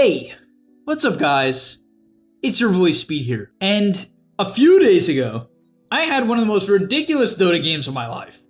Hey, what's up guys? It's your boy Speed here, and a few days ago, I had one of the most ridiculous Dota games of my life.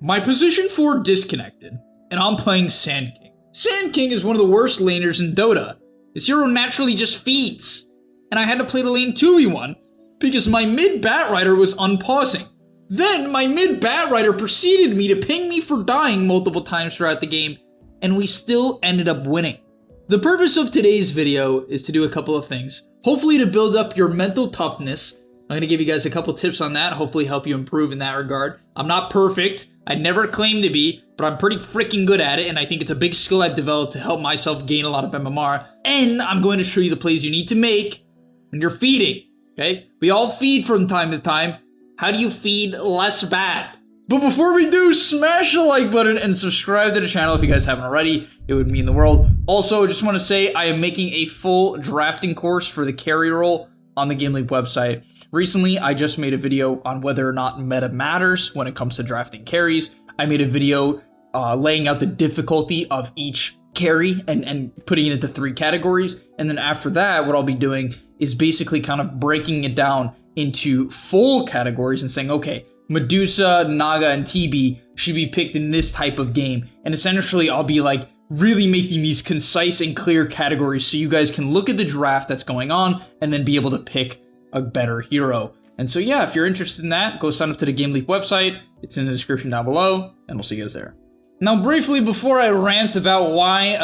My position 4 disconnected, and I'm playing Sand King. Sand King is one of the worst laners in Dota. This hero naturally just feeds, and I had to play the lane 2v1 because my mid Batrider was unpausing. Then my mid Batrider preceded me to ping me for dying multiple times throughout the game, and we still ended up winning. The purpose of today's video is to do a couple of things. Hopefully to build up your mental toughness. I'm going to give you guys a couple tips on that, hopefully help you improve in that regard. I'm not perfect, I never claim to be, but I'm pretty freaking good at it, and I think it's a big skill I've developed to help myself gain a lot of MMR. And I'm going to show you the plays you need to make when you're feeding, okay? We all feed from time to time. How do you feed less bad? But before we do, smash the like button and subscribe to the channel if you guys haven't already. It would mean the world. Also, I just want to say I am making a full drafting course for the carry role on the GameLeap website. Recently, I just made a video on whether or not meta matters when it comes to drafting carries. I made a video laying out the difficulty of each carry and putting it into 3 categories. And then after that, what I'll be doing is basically kind of breaking it down into full categories and saying, okay, Medusa, Naga, and TB should be picked in this type of game. And essentially, I'll be like really making these concise and clear categories so you guys can look at the draft that's going on and then be able to pick a better hero. And so yeah, if you're interested in that, go sign up to the GameLeap website. It's in the description down below, and we'll see you guys there. Now, briefly, before I rant about why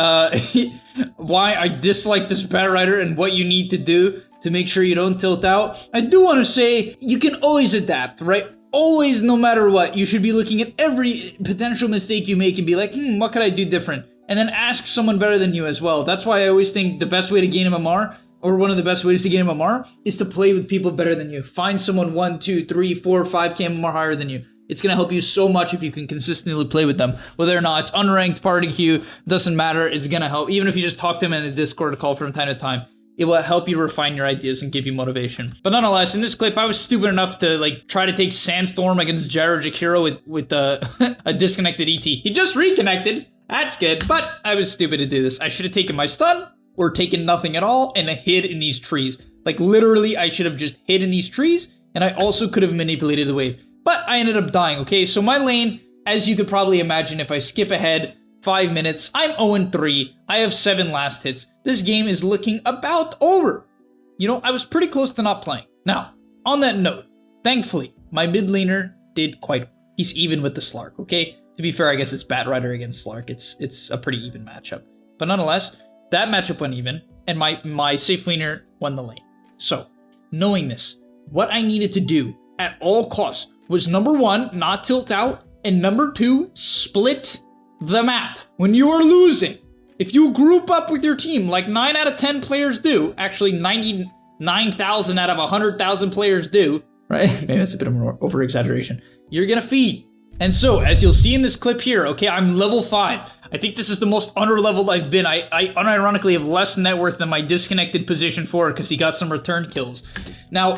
why I dislike this Batrider and what you need to do to make sure you don't tilt out, I do want to say you can always adapt, right? Always, no matter what, you should be looking at every potential mistake you make and be like, what could I do different? And then ask someone better than you as well. That's why I always think the best way to gain MMR, or one of the best ways to gain MMR, is to play with people better than you. Find someone 1, 2, 3, 4, 5k MMR higher than you. It's going to help you so much if you can consistently play with them. Whether or not it's unranked, party queue, doesn't matter, it's going to help. Even if you just talk to them in a Discord call from time to time. It will help you refine your ideas and give you motivation. But nonetheless, in this clip, I was stupid enough to like try to take Sandstorm against Jared Jakiro with a disconnected ET. He just reconnected. That's good. But I was stupid to do this. I should have taken my stun or taken nothing at all and hid in these trees. Like literally, I should have just hid in these trees, and I also could have manipulated the wave. But I ended up dying, okay? So my lane, as you could probably imagine, if I skip ahead 5 minutes, I'm 0-3. I have 7 last hits. This game is looking about over. You know, I was pretty close to not playing. Now, on that note, thankfully, my mid laner did quite well. He's even with the Slark, okay? To be fair, I guess it's Batrider against Slark. It's a pretty even matchup. But nonetheless, that matchup went even, and my safe laner won the lane. So, knowing this, what I needed to do at all costs was number 1, not tilt out, and number 2, split the map. When you are losing, if you group up with your team like 9 out of 10 players do, actually 99,000 out of 100,000 players do, right? Maybe that's a bit of an over-exaggeration. You're gonna feed. And so, as you'll see in this clip here, okay, I'm level 5. I think this is the most under-leveled I've been. I unironically have less net worth than my disconnected position 4 because he got some return kills. Now,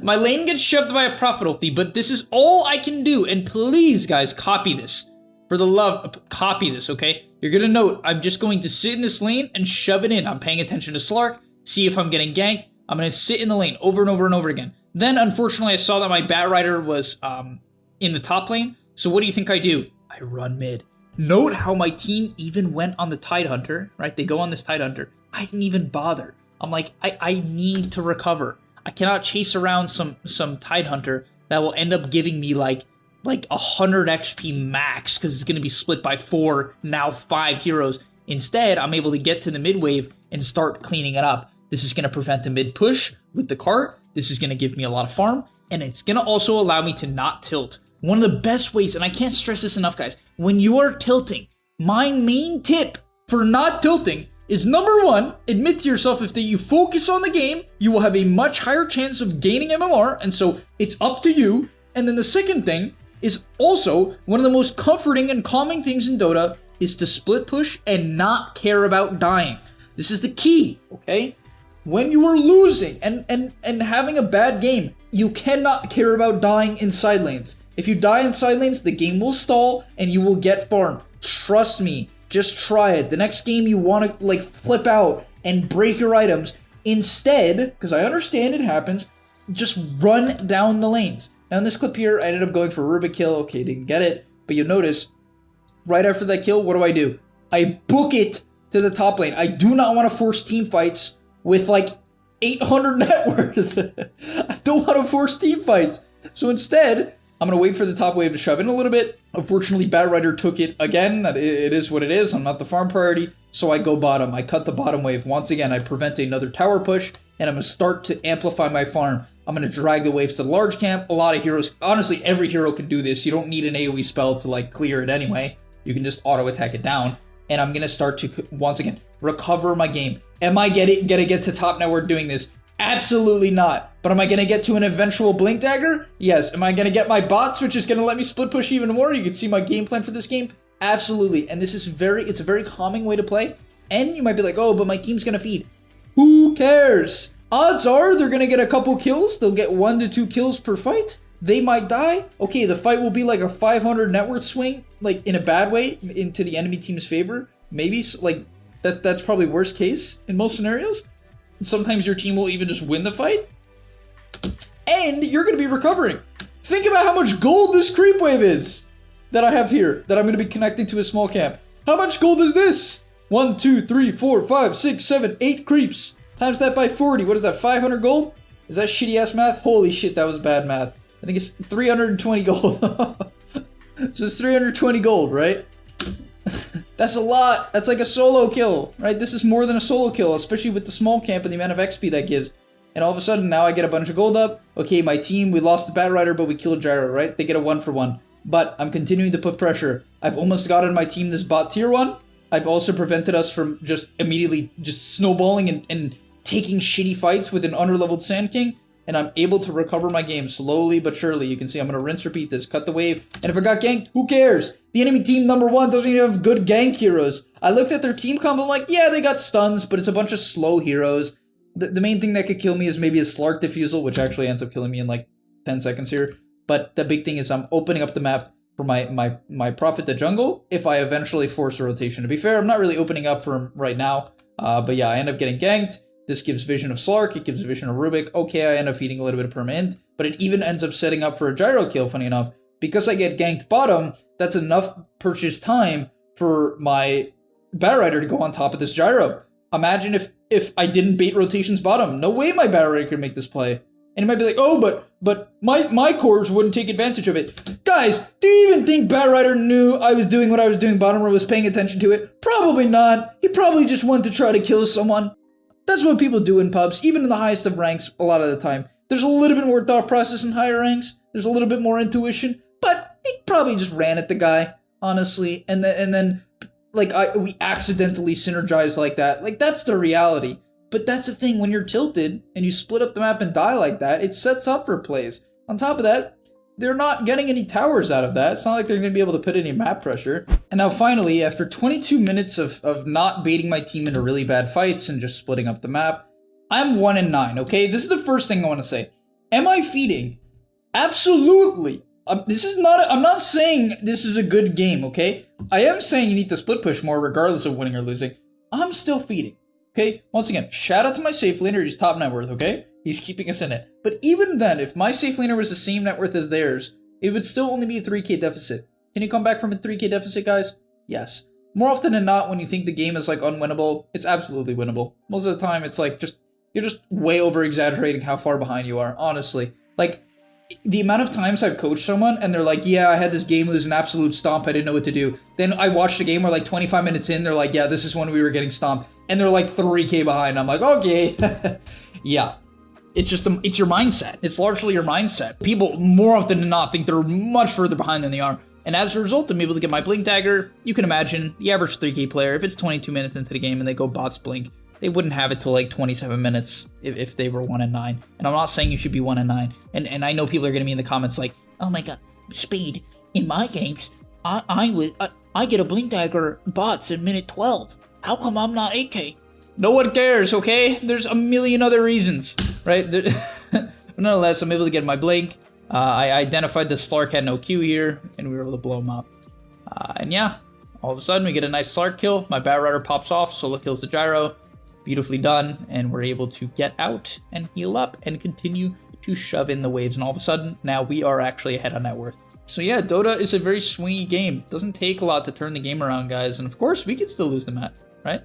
my lane gets shoved by a Prophet ulti, but this is all I can do. And please, guys, copy this. For the love, copy this, okay? You're gonna note, I'm just going to sit in this lane and shove it in. I'm paying attention to Slark, see if I'm getting ganked. I'm gonna sit in the lane over and over and over again. Then, unfortunately, I saw that my Batrider was in the top lane. So what do you think I do? I run mid. Note how my team even went on the Tidehunter, right? They go on this Tidehunter. I didn't even bother. I'm like, I need to recover. I cannot chase around some Tidehunter that will end up giving me like 100 XP max because it's going to be split by 4, now 5 heroes. Instead, I'm able to get to the mid wave and start cleaning it up. This is going to prevent a mid push with the cart. This is going to give me a lot of farm, and it's going to also allow me to not tilt. One of the best ways, and I can't stress this enough, guys, when you are tilting, my main tip for not tilting is number 1, admit to yourself if you focus on the game, you will have a much higher chance of gaining MMR, and so it's up to you. And then the second thing is also one of the most comforting and calming things in Dota is to split push and not care about dying. This is the key, okay? When you are losing and having a bad game, you cannot care about dying in side lanes. If you die in side lanes, the game will stall and you will get farm. Trust me, Just try it. The next game you want to like flip out and break your items. Instead, because I understand it happens, just run down the lanes. Now in this clip here, I ended up going for a Rubik kill. Okay, didn't get it. But you'll notice, right after that kill, what do? I book it to the top lane. I do not want to force team fights with like 800 net worth. I don't want to force team fights. So instead, I'm going to wait for the top wave to shove in a little bit. Unfortunately, Batrider took it again. It is what it is. I'm not the farm priority. So I go bottom. I cut the bottom wave. Once again, I prevent another tower push. And I'm going to start to amplify my farm. I'm going to drag the waves to the large camp. A lot of heroes, honestly, every hero can do this. You don't need an AoE spell to like clear it anyway. You can just auto attack it down. And I'm going to start to, once again, recover my game. Am I going to get to top network doing this? Absolutely not. But am I going to get to an eventual blink dagger? Yes. Am I going to get my bots, which is going to let me split push even more? You can see my game plan for this game. Absolutely. And this is it's a very calming way to play. And you might be like, oh, but my team's going to feed. Who cares? Odds are they're going to get a couple kills. They'll get 1 to 2 kills per fight. They might die. Okay, the fight will be like a 500 net worth swing, like in a bad way, into the enemy team's favor. Maybe like that's probably worst case in most scenarios. Sometimes your team will even just win the fight. And you're going to be recovering. Think about how much gold this creep wave is that I have here, that I'm going to be connecting to a small camp. How much gold is this? 1, 2, 3, 4, 5, 6, 7, 8 creeps. Times that by 40. What is that, 500 gold? Is that shitty ass math? Holy shit, that was bad math. I think it's 320 gold. So it's 320 gold, right? That's a lot. That's like a solo kill, right? This is more than a solo kill, especially with the small camp and the amount of XP that gives. And all of a sudden, now I get a bunch of gold up. Okay, my team, we lost the Batrider, but we killed Gyro, right? They get a 1-for-1. But I'm continuing to put pressure. I've almost gotten my team this bot tier 1. I've also prevented us from just immediately just snowballing and taking shitty fights with an underleveled Sand King. And I'm able to recover my game slowly but surely. You can see I'm going to rinse, repeat this, cut the wave. And if I got ganked, who cares? The enemy team number 1 doesn't even have good gank heroes. I looked at their team comp, I'm like, yeah, they got stuns, but it's a bunch of slow heroes. The main thing that could kill me is maybe a Slark Diffusal, which actually ends up killing me in like 10 seconds here. But the big thing is I'm opening up the map for my Prophet the jungle if I eventually force a rotation. To be fair, I'm not really opening up for him right now. But yeah, I end up getting ganked. This gives vision of Slark, it gives vision of Rubik. Okay, I end up feeding a little bit of perma-int, but it even ends up setting up for a gyro kill, funny enough. Because I get ganked bottom, that's enough purchase time for my Batrider to go on top of this gyro. Imagine if I didn't bait rotations bottom. No way my Batrider could make this play. And you might be like, oh, but my cores wouldn't take advantage of it. Guys, do you even think Batrider knew I was doing what I was doing bottom or was paying attention to it? Probably not. He probably just wanted to try to kill someone. That's what people do in pubs, even in the highest of ranks a lot of the time. There's a little bit more thought process in higher ranks. There's a little bit more intuition, but he probably just ran at the guy, honestly. And then like we accidentally synergize like that. Like that's the reality. But that's the thing, when you're tilted and you split up the map and die like that, it sets up for plays. On top of that, they're not getting any towers out of that. It's not like they're going to be able to put any map pressure. And now finally, after 22 minutes of not baiting my team into really bad fights and just splitting up the map, I'm 1-9, okay? This is the first thing I want to say. Am I feeding? Absolutely. I'm not saying this is a good game, okay? I am saying you need to split push more regardless of winning or losing. I'm still feeding, okay? Once again, shout out to my safe laner. He's top net worth, okay? He's keeping us in it. But even then, if my safe laner was the same net worth as theirs, it would still only be a 3k deficit. Can you come back from a 3k deficit, guys? Yes. More often than not, when you think the game is like unwinnable, it's absolutely winnable. Most of the time, it's like you're just way over exaggerating how far behind you are, honestly. Like, the amount of times I've coached someone and they're like, yeah, I had this game, it was an absolute stomp, I didn't know what to do. Then I watched the game where like 25 minutes in, they're like, yeah, this is when we were getting stomped. And they're like 3k behind. I'm like, okay. Yeah. It's just, it's your mindset. It's largely your mindset. People, more often than not, think they're much further behind than they are. And as a result, I'm able to get my Blink Dagger. You can imagine the average 3k player, if it's 22 minutes into the game and they go bots Blink, they wouldn't have it till like 27 minutes if they were 1-9. And I'm not saying you should be 1-9. And I know people are going to be in the comments like, oh my god, Speed, in my games, I get a Blink Dagger bots in minute 12. How come I'm not 8k? No one cares, okay? There's a million other reasons, right? But nonetheless, I'm able to get my Blink. I identified the Slark had no Q here, and we were able to blow him up. And yeah, All of a sudden, we get a nice Slark kill. My Batrider pops off, solo kills the gyro. Beautifully done, and we're able to get out and heal up and continue to shove in the waves. And all of a sudden, now we are actually ahead on net worth. So yeah, Dota is a very swingy game. Doesn't take a lot to turn the game around, guys. And of course, we can still lose the match, right?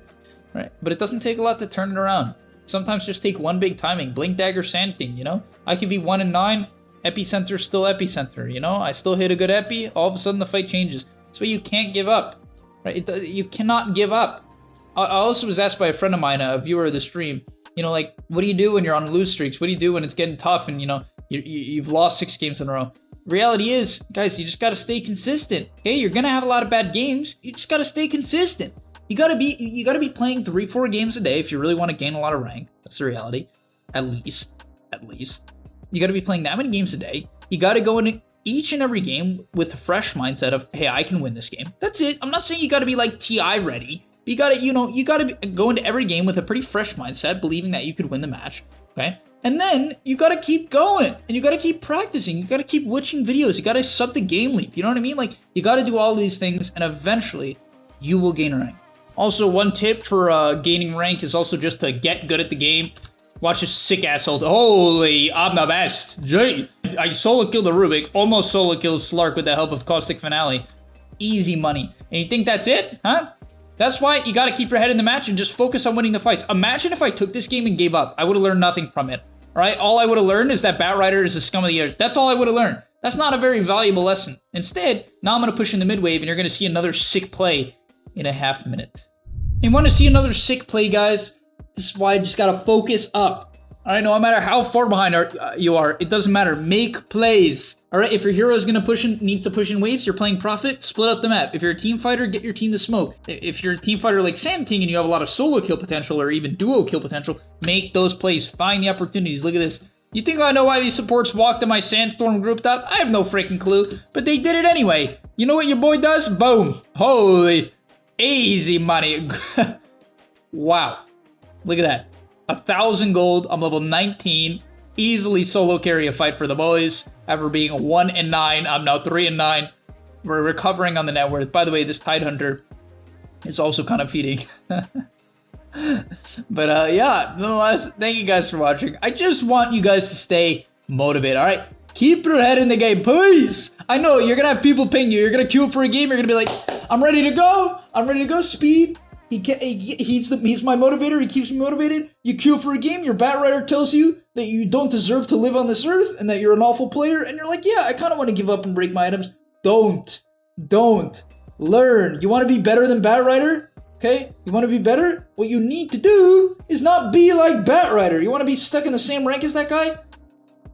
Right. But it doesn't take a lot to turn it around. Sometimes just take one big timing. Blink Dagger Sand King, you know? I could be 1-9, Epicenter still Epicenter, you know? I still hit a good Epi, all of a sudden the fight changes. That's why you can't give up, right? You cannot give up. I also was asked by a friend of mine, a viewer of the stream, you know, like, what do you do when you're on lose streaks? What do you do when it's getting tough and, you know, you've lost 6 games in a row? Reality is, guys, you just got to stay consistent. Okay, you're gonna have a lot of bad games. You just got to stay consistent. You gotta be playing 3-4 games a day if you really want to gain a lot of rank. That's the reality. At least. You gotta be playing that many games a day. You gotta go into each and every game with a fresh mindset of, hey, I can win this game. That's it. I'm not saying you gotta be like TI ready. But you gotta go into every game with a pretty fresh mindset, believing that you could win the match. Okay? And then you gotta keep going, and you gotta keep practicing. You gotta keep watching videos. You gotta sub the GAMELEAP. You know what I mean? Like, you gotta do all these things, and eventually you will gain rank. Also, one tip for gaining rank is also just to get good at the game. Watch this sick ass ult. Holy, I'm the best. Jay. I solo killed the Rubik, almost solo killed Slark with the help of Caustic Finale. Easy money. And you think that's it? Huh? That's why you gotta keep your head in the match and just focus on winning the fights. Imagine if I took this game and gave up. I would have learned nothing from it. Alright? All I would have learned is that Batrider is the scum of the earth. That's all I would have learned. That's not a very valuable lesson. Instead, now I'm gonna push in the mid wave and you're gonna see another sick play in a half minute. You wanna see another sick play, guys? This is why I just gotta focus up. Alright, no matter how far behind you are, it doesn't matter. Make plays. Alright, if your hero is gonna needs to push in waves, you're playing Prophet, split up the map. If you're a team fighter, get your team to smoke. If you're a team fighter like Sand King and you have a lot of solo kill potential or even duo kill potential, make those plays. Find the opportunities. Look at this. You think I know why these supports walked in my Sandstorm group top? I have no freaking clue, but they did it anyway. You know what your boy does? Boom. Holy. Easy money. Wow. Look at that. 1,000 gold. I'm level 19. Easily solo carry a fight for the boys. After being 1-9, I'm now 3-9. We're recovering on the net worth. By the way, this Tidehunter is also kind of feeding. But yeah, nonetheless, thank you guys for watching. I just want you guys to stay motivated, all right? Keep your head in the game, please. I know you're gonna have people ping you. You're gonna queue up for a game. You're gonna be like, I'm ready to go. I'm ready to go. Speed. He's my motivator. He keeps me motivated. You queue for a game. Your Batrider tells you that you don't deserve to live on this earth and that you're an awful player. And you're like, yeah, I kind of want to give up and break my items. Don't. Learn. You want to be better than Batrider? Okay? You want to be better? What you need to do is not be like Batrider. You want to be stuck in the same rank as that guy?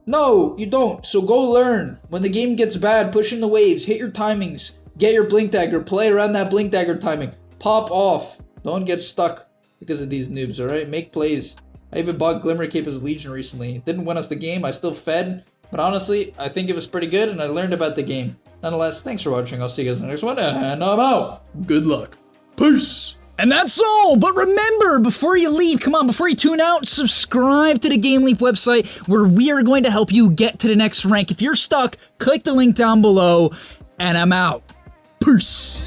No, you don't. So go learn. When the game gets bad, push in the waves. Hit your timings. Get your Blink Dagger. Play around that Blink Dagger timing. Pop off. Don't get stuck because of these noobs, alright? Make plays. I even bought Glimmer Cape as Legion recently. It didn't win us the game. I still fed. But honestly, I think it was pretty good and I learned about the game. Nonetheless, thanks for watching. I'll see you guys in the next one and I'm out. Good luck. Peace. And that's all, but remember, before you leave, come on, before you tune out, subscribe to the GAMELEAP website where we are going to help you get to the next rank. If you're stuck, click the link down below, and I'm out. Peace.